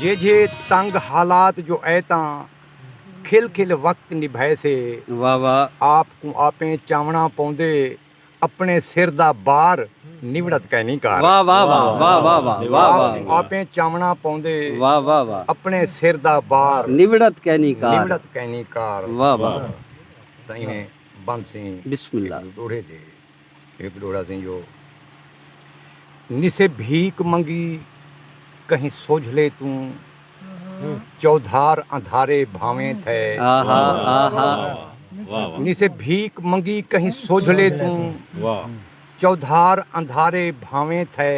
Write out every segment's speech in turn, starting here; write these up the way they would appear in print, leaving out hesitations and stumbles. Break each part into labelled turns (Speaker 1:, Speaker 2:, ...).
Speaker 1: जे तंग हालात जो ऐतां खिल खिल वक्त निभाए से
Speaker 2: वाह वाह
Speaker 1: आप को आपे चावना पौंदे अपने सिर दा बार निवड़त कहनी कार
Speaker 2: वाह वाह वाह वाह वाह वाह वाह
Speaker 1: आप
Speaker 2: वाह
Speaker 1: आपे चावना पौंदे
Speaker 2: वाह वाह वाह
Speaker 1: अपने सिर दा बार
Speaker 2: निवड़त कहनी कार
Speaker 1: निवड़त कहनी कार
Speaker 2: वाह वाह
Speaker 1: सही ने बंद सिंह
Speaker 2: बिस्मिल्लाह
Speaker 1: डोड़े दे एक डोड़ा सिंह जो निसे भीख मंगी कहीं सोझले तू चौधार अंधारे भावें थे
Speaker 2: आहा आहा
Speaker 1: निसे भीख मंगी कहीं सोझले तू चौधार अंधारे भावें थे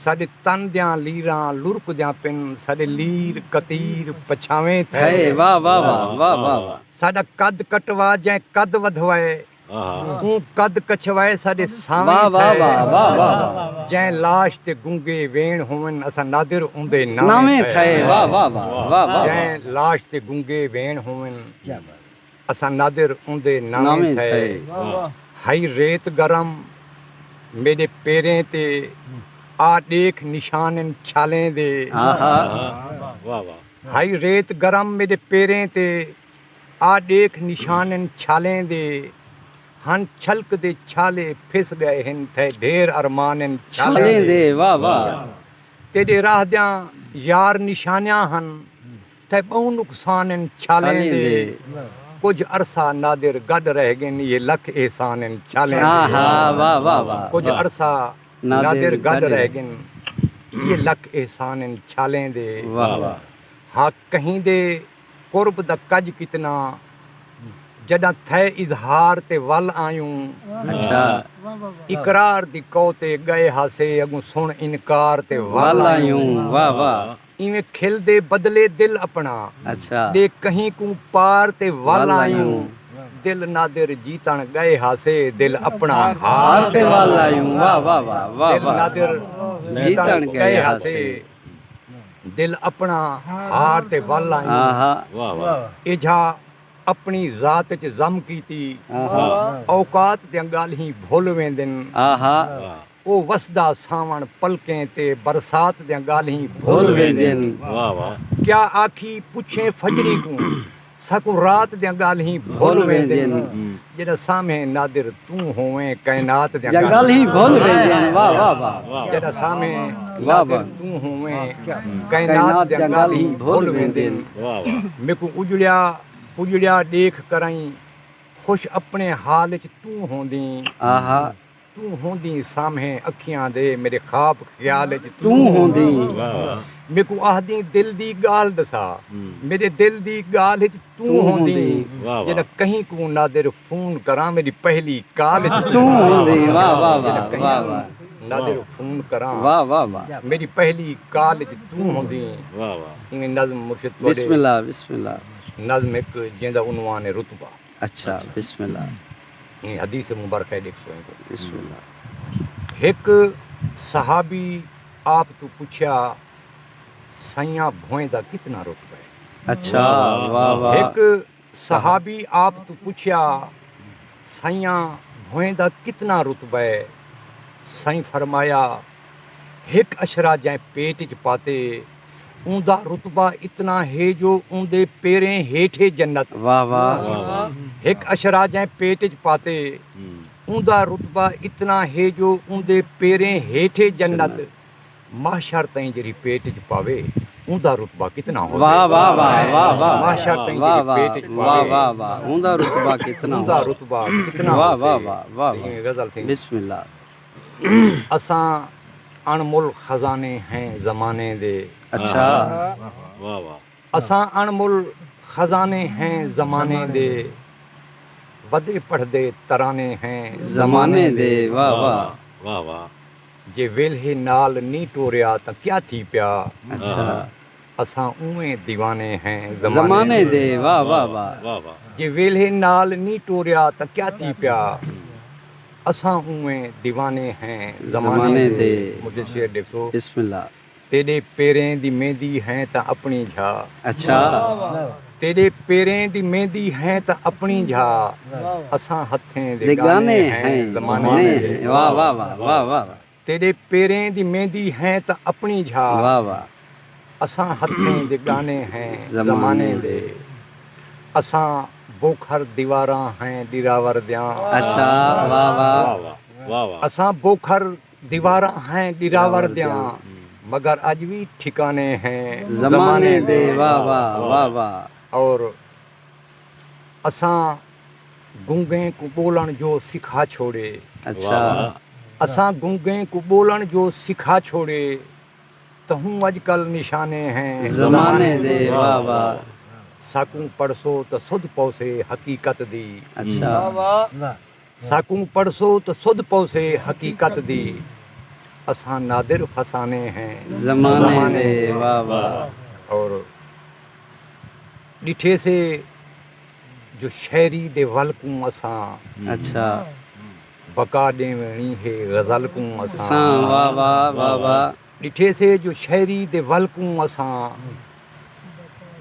Speaker 1: साडे तन दियां लीरां लुरक दियां पिन साडे लीर कतीर पछावें थे
Speaker 2: है वाह वाह वाह वाह वाह वाह
Speaker 1: साडा कद कटवा जै कद वधवाए तू कद कछवाए साडे सावें
Speaker 2: वाह वाह
Speaker 1: थे
Speaker 2: वाह वाह वाह
Speaker 1: जै लाश ते गुंगे वेण होवन असां नादिर उंदे
Speaker 2: नामे
Speaker 1: नामे
Speaker 2: थे वाह वाह वाह वाह वाह
Speaker 1: जै लाश ते गुंगे वेण होवन असां नादिर उंदे नामे
Speaker 2: नामे
Speaker 1: थे
Speaker 2: थे
Speaker 1: हई रेत गरम मेरे पेरें ते आ देख निशानन छालें दे
Speaker 2: आहा
Speaker 1: हई रेत गरम मेरे पेरें ते आ देख निशानन छालें दे हन छलक दे छाले फिस गए हिन थे ढेर अरमानन
Speaker 2: छाले
Speaker 1: छालें
Speaker 2: दे
Speaker 1: दे
Speaker 2: वाह वाह
Speaker 1: तेरे राह दियां यार निशानियां हन थे बहु नुकसानन छालें
Speaker 2: छाले
Speaker 1: दे
Speaker 2: दे
Speaker 1: कुछ अरसा नादिर गड रह गए ये लख एहसानन छालें
Speaker 2: आहा
Speaker 1: दे
Speaker 2: वाह वाह वाह
Speaker 1: कुछ अरसा
Speaker 2: नादिर
Speaker 1: नादिर गड
Speaker 2: गड
Speaker 1: रह गए ये लख एहसानन छालें दे
Speaker 2: वाह वाह
Speaker 1: हाँ कहीं दे कुर्ब दा कज कितना जॾां थे इज़हार ते वल आयूं
Speaker 2: अच्छा
Speaker 1: इकरार दी कौ ते गए हासे अगू सुन इनकार ते
Speaker 2: वाह
Speaker 1: वल
Speaker 2: लायूं
Speaker 1: आयूं
Speaker 2: वाह वाह
Speaker 1: इवें खिल दे बदले दिल अपना
Speaker 2: अच्छा
Speaker 1: दे कहीं को पार ते वल
Speaker 2: वल
Speaker 1: आयूं
Speaker 2: आयूं।
Speaker 1: दिल नादिर जीतन गए हासे दिल अपना
Speaker 2: हार
Speaker 1: हार
Speaker 2: ते वाह लायूं वाह वाह वाह वाह
Speaker 1: दिल
Speaker 2: वाह
Speaker 1: नादिर
Speaker 2: जीतन गए हासे
Speaker 1: दिल अपना हार ते वल आयूं
Speaker 2: आहा
Speaker 1: इझा अपनी ज़ात च जम कीती
Speaker 2: आहा
Speaker 1: औकात दियां ॻाल्हीं भुल वेंदिन
Speaker 2: आहा
Speaker 1: ओ वसदा सावण पलकें ते बरसात दियां ॻाल्हीं
Speaker 2: भूल
Speaker 1: भुल
Speaker 2: वेंदिन
Speaker 1: वेंदिन क्या आखी पुछे फजरी को सकू रात दियां ॻाल्हीं भुल
Speaker 2: भुल
Speaker 1: वेंदिन
Speaker 2: वेंदिन
Speaker 1: जॾहिं सामे नादिर तूं होवें काइनात दियां
Speaker 2: जंगल ही भूल वेंदिन वाह वाह वाह
Speaker 1: जॾहिं सामे
Speaker 2: वाह
Speaker 1: नादिर
Speaker 2: वाह
Speaker 1: तूं होवें
Speaker 2: काइनात
Speaker 1: काइनात दियां
Speaker 2: दियां
Speaker 1: ॻाल्हीं
Speaker 2: ॻाल्हीं
Speaker 1: भुल
Speaker 2: भुल
Speaker 1: वेंदिन
Speaker 2: वेंदिन
Speaker 1: मेकू उजड़िया पुजड़िया देख कराई खुश अपने हाल च तू होंदी
Speaker 2: आहा
Speaker 1: तू होंदी सामे अखियां दे मेरे ख्वाब ख्याल च
Speaker 2: तू होंदी
Speaker 1: मेकू आखदी दिल दी गाल दसा मेरे दिल दी गाल च तू
Speaker 2: तू
Speaker 1: होंदी
Speaker 2: होंदी।
Speaker 1: जेड़ा कहीं को नादिर फोन करा मेरी पहली काल च
Speaker 2: तू होंदी वाह वाह
Speaker 1: जेड़ा
Speaker 2: वाह
Speaker 1: कहीं
Speaker 2: वाह
Speaker 1: को
Speaker 2: वाह
Speaker 1: नादिर फोन करा
Speaker 2: वाह वाह वाह
Speaker 1: मेरी पहली काल च तू होंदी इवें नज़्म मुर्शिद तोड़े
Speaker 2: बिस्मिल्लाह बिस्मिल्लाह
Speaker 1: नज़्म एक जिंदा उन्वान है रुतबा
Speaker 2: अच्छा बिस्मिल्लाह
Speaker 1: इन हदीस मुबारक है 100
Speaker 2: बिस्मिल्लाह
Speaker 1: एक सहाबी आप तो पूछा सैया भोए दा कितना रुतबा है
Speaker 2: अच्छा वाह वाह
Speaker 1: एक सहाबी आप तो पूछा सैया भोए दा कितना रुतबा है साईं फरमाया एक अशरा जै पेट च पाते ऊंदा रुतबा इतना है जो ऊंदे पेरें हेठे जन्नत
Speaker 2: वाह वाह
Speaker 1: एक अशरा जै पेट च पाते ऊंदा रुतबा इतना है जो ऊंदे पेरें हेठे जन्नत माशर ताईं जरी पेट च पावे ऊंदा रुतबा कितना हो
Speaker 2: वाह वाह वाह वाह वाह
Speaker 1: माशर ताईं
Speaker 2: वाह
Speaker 1: जरी पेट च
Speaker 2: वाह
Speaker 1: पावे
Speaker 2: वाह वाह ऊंदा रुतबा कितना
Speaker 1: ऊंदा
Speaker 2: हो
Speaker 1: रुतबा कितना
Speaker 2: वाह
Speaker 1: होवे।
Speaker 2: वाह वाह वाह
Speaker 1: ये
Speaker 2: वाह
Speaker 1: गजल सिंह
Speaker 2: बिस्मिल्लाह
Speaker 1: असां अनमोल खजाने हैं ज़माने दे
Speaker 2: अच्छा
Speaker 1: असां अनमोल खजाने हैं ज़माने दे वदे पढ़दे तराने हैं
Speaker 2: जमाने दे वाह वाह
Speaker 1: जे वेल्हे नाल नी टोरिया त क्या थी पिया
Speaker 2: अच्छा
Speaker 1: असां उवें दीवाने हैं
Speaker 2: जमाने दे वाह वाह वाह
Speaker 1: जे वेल्हे नाल नी टोरिया त क्या थी पिया असां उवें दीवाने हैं
Speaker 2: ज़माने दे।
Speaker 1: मुझे शेर देखो
Speaker 2: बिस्मिल्लाह
Speaker 1: तेरे पेरें दी मेहंदी है त अपनी झा
Speaker 2: अच्छा
Speaker 1: तेरे पेरें दी मेहंदी है त अपनी झा असां हथें
Speaker 2: दे गाने हैं
Speaker 1: ज़माने दे
Speaker 2: वाह वाह वाह वाह वाह
Speaker 1: तेरे पेरें दी मेहंदी है त अपनी झा
Speaker 2: वाह वाह
Speaker 1: असां हथें दे गाने हैं
Speaker 2: ज़माने
Speaker 1: ज़माने
Speaker 2: दे।
Speaker 1: दे असां बोखर दीवारां हैं दिरावर द्यां
Speaker 2: अच्छा वाह वाह
Speaker 3: वाह वाह
Speaker 1: असां बोखर दीवारां हैं दिरावर
Speaker 2: दिरावर
Speaker 1: द्यां
Speaker 2: द्यां।
Speaker 1: मगर अज भी ठिकाने हैं
Speaker 2: ज़माने दे वाह वाह वाह वाह।
Speaker 1: और असां गूंगे को बोलण जो सिखा छोड़े
Speaker 2: अच्छा
Speaker 1: असां गूंगे को बोलण जो सिखा छोड़े त हूं अॼुकल्ह निशाने हैं
Speaker 2: ज़माने दे वाह वाह।
Speaker 1: साकूं पढ़सो त सुध पौसे हकीकत दी
Speaker 2: अच्छा
Speaker 1: साकूं पढ़सो त सुध पौसे हकीकत दी असां नादिर फसाने हैं
Speaker 2: ज़माने दे वाह वाह।
Speaker 1: और ॾिठे से जो शायरी दे वलकूं असां
Speaker 2: अच्छा
Speaker 1: बका ॾेवणी हे ग़ज़ल कूं
Speaker 2: असां
Speaker 1: असां
Speaker 2: वाह वाह वाह वाह।
Speaker 1: ॾिठे से जो शायरी दे वलकूं असां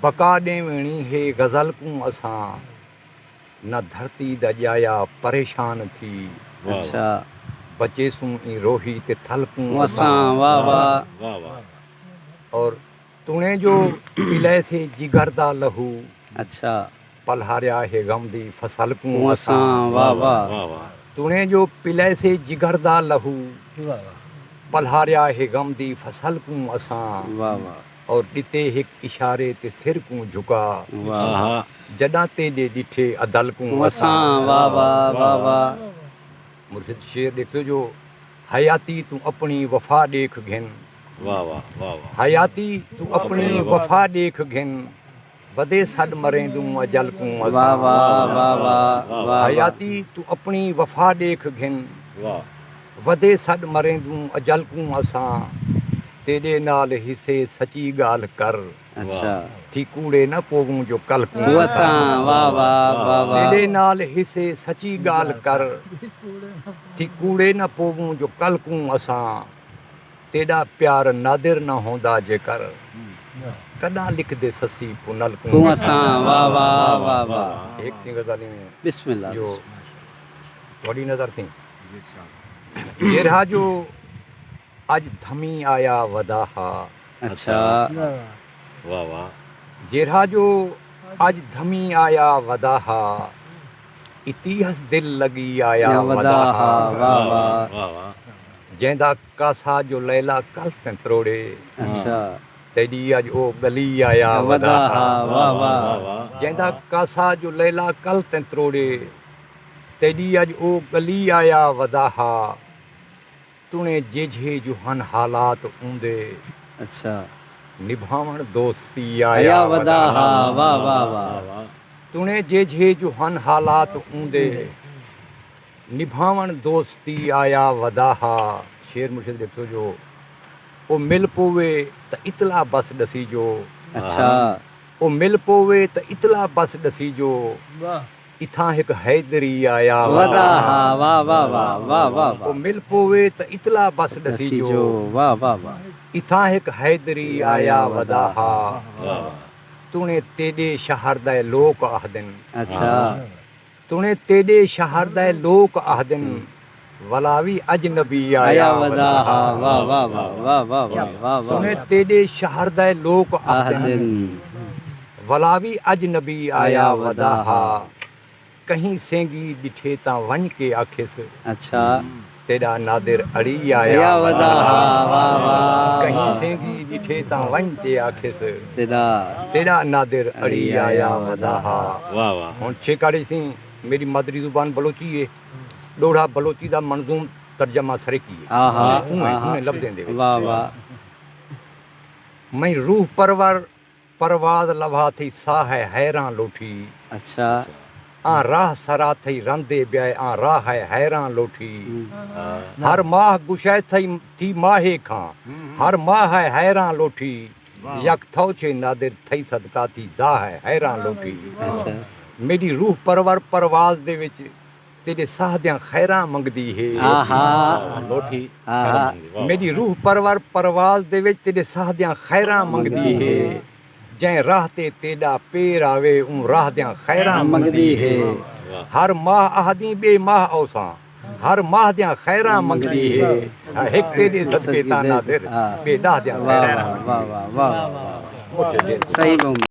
Speaker 1: बका ॾेवणी हे ग़ज़ल कूं असां न धरती दा ॼाया परेशान थी
Speaker 2: अच्छा
Speaker 1: बचेसूं ई रोही ते थलकूं
Speaker 2: असां
Speaker 1: असां
Speaker 2: वाह वाह।
Speaker 3: वाह वाह
Speaker 1: और तूने जो पिलय से जिगरदा लहू
Speaker 2: अच्छा
Speaker 1: पलहारिया हे गम दी फसल कूं
Speaker 2: असां
Speaker 1: असां
Speaker 2: वाह वाह।
Speaker 3: वाह वाह
Speaker 1: तूने जो पिलय से जिगरदा लहू पलहारिया हे गम दी फसल कूं असां
Speaker 2: वाह वाह
Speaker 1: और ॾिते हिकु इशारे ते सिर कूं झुका
Speaker 2: वाह वाह।
Speaker 1: जॾां तेॾे ॾिठे अदल कूं
Speaker 2: असां
Speaker 1: असां
Speaker 2: वाह वाह वाह वाह।
Speaker 1: मुर्शिद शेर ॾिठो जो हयाती तूं अपनी वफ़ा ॾेख घिन
Speaker 3: वाह वाह वाह वाह
Speaker 1: हयाती तूं अपनी वफ़ा ॾेख घिन वधे सॾ मरेंदूं अजल कूं
Speaker 2: वाह
Speaker 1: असां
Speaker 2: वाह वाह वाह वाह।
Speaker 1: हयाती तूं अपनी वफ़ा ॾेख घिन
Speaker 3: वाह
Speaker 1: वधे सॾ मरेंदूं अजल कूं असां तेॾे नाल हिसे सची ॻाल्हि कर
Speaker 2: अच्छा
Speaker 1: थी कूड़े न पोगूं जो कल कूं
Speaker 2: असां वाह वाह वाह वाह।
Speaker 1: तेॾे नाल हिसे सची ॻाल्हि कर थी कूड़े न पोगूं जो कल कूं असां तेॾा प्यार नादिर न हूंदा जेकर कॾां लिखदे ससी पुनल
Speaker 2: तूं
Speaker 1: कूं
Speaker 2: असां वाह वाह वाह वाह।
Speaker 1: एक सी ग़ज़ाली में
Speaker 2: बिस्मिल्लाह
Speaker 1: जो वॾी नज़र थी जेरहा जो अज धमी आया वदाहा
Speaker 2: अच्छा
Speaker 3: वाह वाह
Speaker 1: जेरहा जो अज धमी आया वदाहा इतिहस दिल लगी आया
Speaker 2: या
Speaker 1: वदाहा
Speaker 2: वाह वाह।
Speaker 3: वाह वाह
Speaker 1: जंहिंदा कासा जो लैला कल तैं त्रोड़े
Speaker 2: अच्छा
Speaker 1: तेॾी अॼु ओ गली आया
Speaker 2: वदाहा
Speaker 1: वदाहा
Speaker 2: वाह वाह।
Speaker 3: वाह
Speaker 1: जंहिंदा कासा जो लैला कल तैं त्रोड़े तेॾी अॼु ओ गली आया वदाहा तूने जेझे जो हन हालात ऊंदे
Speaker 2: अच्छा
Speaker 1: निभावण दोस्ती
Speaker 2: आया
Speaker 1: आया
Speaker 2: वदाहा
Speaker 1: वदाहा
Speaker 2: वाह वाह वाह।
Speaker 3: वाह
Speaker 1: तूने जेझे जो हन हालात ऊंदे निभावण दोस्ती आया वदाहा शेर मुर्शिद लिखो जो ओ मिल पोवे त इतला बस ॾसी जो
Speaker 2: अच्छा
Speaker 1: ओ मिल पोवे त इतला बस ॾसी जो इथां हिकु हैदरी आया
Speaker 2: वदाहा वाह वाह वाह वाह वाह
Speaker 1: ओ
Speaker 2: वाह।
Speaker 1: मिल पोवे त इतला बस ॾसी
Speaker 2: दसी
Speaker 1: जो
Speaker 2: जो वाह वाह वाह।
Speaker 1: इथां हिकु हैदरी आया वदाहा
Speaker 3: वाह
Speaker 1: तूने तेॾे शहरदे लोक आखदिन
Speaker 2: अच्छा
Speaker 1: तूने तेॾे शहरदे लोक आखदिन वलावी अजनबी
Speaker 2: आया
Speaker 1: आया
Speaker 2: वदाहा वाह वाह वाह वाह वाह वाह वाह
Speaker 1: तूने
Speaker 2: वाह।
Speaker 1: तेॾे शहरदे लोक
Speaker 2: आदिन
Speaker 1: आखदिन वलावी अजनबी आया
Speaker 2: आया
Speaker 1: वदाहा
Speaker 2: वदाहा।
Speaker 1: कहीं सेंगी ॾिठे तां वञ के आखिस
Speaker 2: अच्छा
Speaker 1: तेॾा नादिर अड़ी आया
Speaker 2: आया वदाहा वाह वाह।
Speaker 1: कहीं सेंगी ॾिठे तां वञ ते आखिस
Speaker 2: तेरा
Speaker 1: तेरा नादिर अड़ी आया वदाहा
Speaker 3: वाह वाह
Speaker 1: ਹੁਣ ਛੇਕਾੜੇ ਸੀ ਮੇਰੀ ਮਾਦਰੀ ਜ਼ੁਬਾਨ ਬਲੋਚੀ ਹੈ ਦੋੜਾ ਬਲੋਚੀ ਦਾ ਮਨਜ਼ੂਮ ਤਰਜਮਾ ਸਰਕੀ ਹੈ
Speaker 2: आहा
Speaker 1: ਉਹਨੇ
Speaker 2: आहा
Speaker 1: ਲਫ਼ਜ਼ਾਂ ਦੇ ਵਿੱਚ
Speaker 2: वाह वाह।
Speaker 1: मैं रूह परवर परवाज़ लभा थी साह हैरां लोठी
Speaker 2: अच्छा
Speaker 1: आ राह सरा थई रंदे ब्याए आ राह हैरां लोठी
Speaker 2: हम्म।
Speaker 1: हर माह गुशै थी माहे खां हर माह हैरां लोठी यक थौ छे नादिर थई सदका थी दाह हैरां लोठी
Speaker 2: अच्छा
Speaker 1: मेरी रूह परवर परवाज़ दे ਵਿੱਚ तेरे साह दियां खैरां मंगदी है
Speaker 2: आहा
Speaker 3: लोठी
Speaker 2: आहा
Speaker 1: मेरी रूह परवर परवाज़ दे ਵਿੱਚ तेरे साह दियां खैरां मंगदी है जंहिं राह ते तेॾा पेर आवे उन राह दियां खैरां मंगदी है हर माह आहदी ॿिए माह औसां हर माह दियां खैरां मंगदी है हिक तेरे सदके ताना दिर
Speaker 2: हाँ।
Speaker 1: बेदाह दियां
Speaker 2: वाह
Speaker 1: खैरां
Speaker 2: वाह वाह वाह वाह वाह।
Speaker 1: मुझे दे
Speaker 2: सही बोल